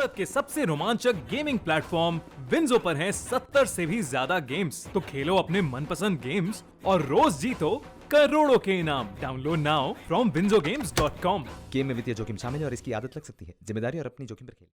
भारत के सबसे रोमांचक गेमिंग प्लेटफॉर्म विंजो पर हैं 70 से भी ज्यादा गेम्स। तो खेलो अपने मनपसंद गेम्स और रोज जीतो करोड़ों के इनाम। Download now from winzogames.com। Game में वित्तीय जोखिम शामिल है और इसकी आदत लग सकती है। जिम्मेदारी और अपनी जोखिम पर खेल।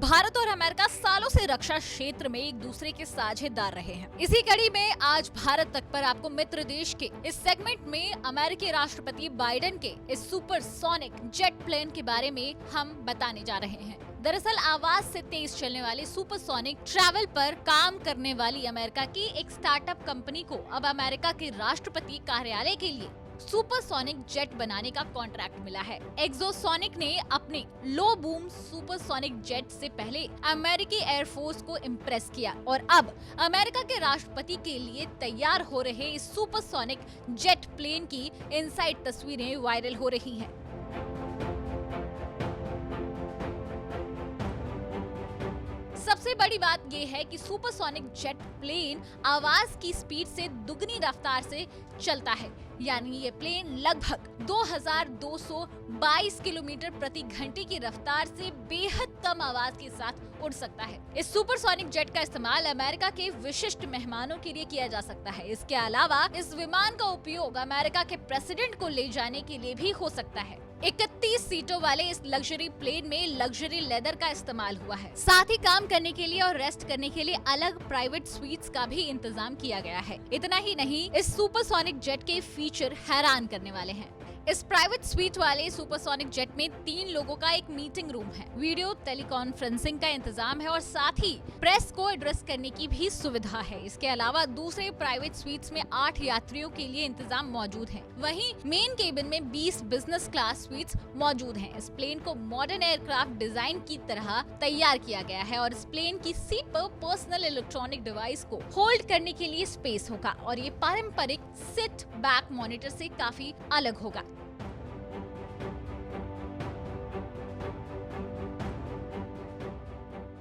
भारत और अमेरिका सालों से रक्षा क्षेत्र में एक दूसरे के साझेदार रहे हैं। इसी कड़ी में आज भारत तक पर आपको मित्र देश के इस सेगमेंट में अमेरिकी राष्ट्रपति बाइडेन के इस सुपरसोनिक जेट प्लेन के बारे में हम बताने जा रहे हैं। दरअसल आवाज से तेज चलने वाली सुपरसोनिक ट्रैवल पर काम करने वाली अमेरिका की एक स्टार्टअप कंपनी को अब अमेरिका के राष्ट्रपति कार्यालय के लिए सुपरसोनिक जेट बनाने का कॉन्ट्रैक्ट मिला है। एक्सोसोनिक ने अपने लो बूम सुपरसोनिक जेट से पहले अमेरिकी एयरफोर्स को इम्प्रेस किया और अब अमेरिका के राष्ट्रपति के लिए तैयार हो रहे इस सुपरसोनिक जेट प्लेन की इनसाइड तस्वीरें वायरल हो रही हैं। सबसे बड़ी बात यह है कि सुपरसोनिक जेट प्लेन आवाज की स्पीड से दुगनी रफ्तार से चलता है, यानी ये प्लेन लगभग 2222 किलोमीटर प्रति घंटे की रफ्तार से बेहद कम आवाज के साथ उड़ सकता है। इस सुपरसोनिक जेट का इस्तेमाल अमेरिका के विशिष्ट मेहमानों के लिए किया जा सकता है। इसके अलावा इस विमान का उपयोग अमेरिका के प्रेसिडेंट को ले जाने के लिए भी हो सकता है। 31 सीटों वाले इस लग्जरी प्लेन में लग्जरी लेदर का इस्तेमाल हुआ है। साथ ही काम करने के लिए और रेस्ट करने के लिए अलग प्राइवेट स्वीट्स का भी इंतजाम किया गया है। इतना ही नहीं, इस सुपरसोनिक जेट के फीचर हैरान करने वाले हैं। इस प्राइवेट स्वीट वाले सुपरसोनिक जेट में 3 लोगों का एक मीटिंग रूम है, वीडियो टेलीकॉन्फ्रेंसिंग का इंतजाम है और साथ ही प्रेस को एड्रेस करने की भी सुविधा है। इसके अलावा दूसरे प्राइवेट स्वीट्स में 8 यात्रियों के लिए इंतजाम मौजूद है। वहीं मेन केबिन में 20 बिजनेस क्लास स्वीट्स मौजूद हैं। इस प्लेन को मॉडर्न एयरक्राफ्ट डिजाइन की तरह तैयार किया गया है और इस प्लेन की सीट पर पर्सनल इलेक्ट्रॉनिक डिवाइस को होल्ड करने के लिए स्पेस होगा और ये पारंपरिक सिट बैक मॉनिटर से काफी अलग होगा।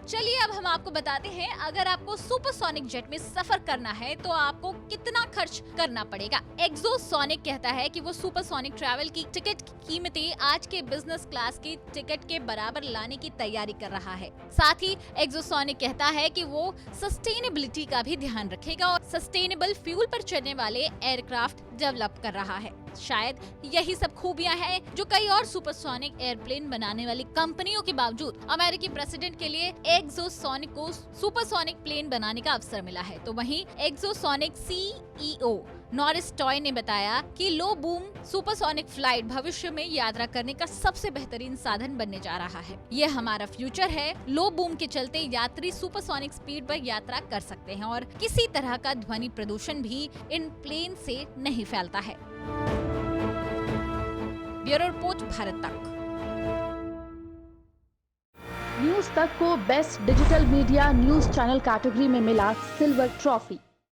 चलिए अब हम आपको बताते हैं, अगर आपको सुपरसोनिक जेट में सफर करना है तो आपको कितना खर्च करना पड़ेगा। एक्सोसोनिक कहता है कि वो सुपरसोनिक ट्रैवल की टिकट की कीमतें आज के बिजनेस क्लास की टिकट के बराबर लाने की तैयारी कर रहा है। साथ ही एक्सोसोनिक कहता है कि वो सस्टेनेबिलिटी का भी ध्यान रखेगा और सस्टेनेबल फ्यूल पर चलने वाले एयरक्राफ्ट डेवलप कर रहा है। शायद यही सब खूबियां हैं जो कई और सुपरसोनिक एयरप्लेन बनाने वाली कंपनियों के बावजूद अमेरिकी प्रेसिडेंट के लिए एक्सोसोनिक को सुपरसोनिक प्लेन बनाने का अवसर मिला है। तो वहीं एक्सोसोनिक सीईओ नॉरिस टॉय ने बताया कि लो बूम सुपरसोनिक फ्लाइट भविष्य में यात्रा करने का सबसे बेहतरीन साधन बनने जा रहा है। ये हमारा फ्यूचर है। लो बूम के चलते यात्री सुपरसोनिक स्पीड पर यात्रा कर सकते हैं और किसी तरह का ध्वनि प्रदूषण भी इन प्लेन से नहीं फैलता है। ब्यूरो रिपोर्ट, भारत तक। न्यूज तक को best digital media news channel category में मिला सिल्वर ट्रॉफी।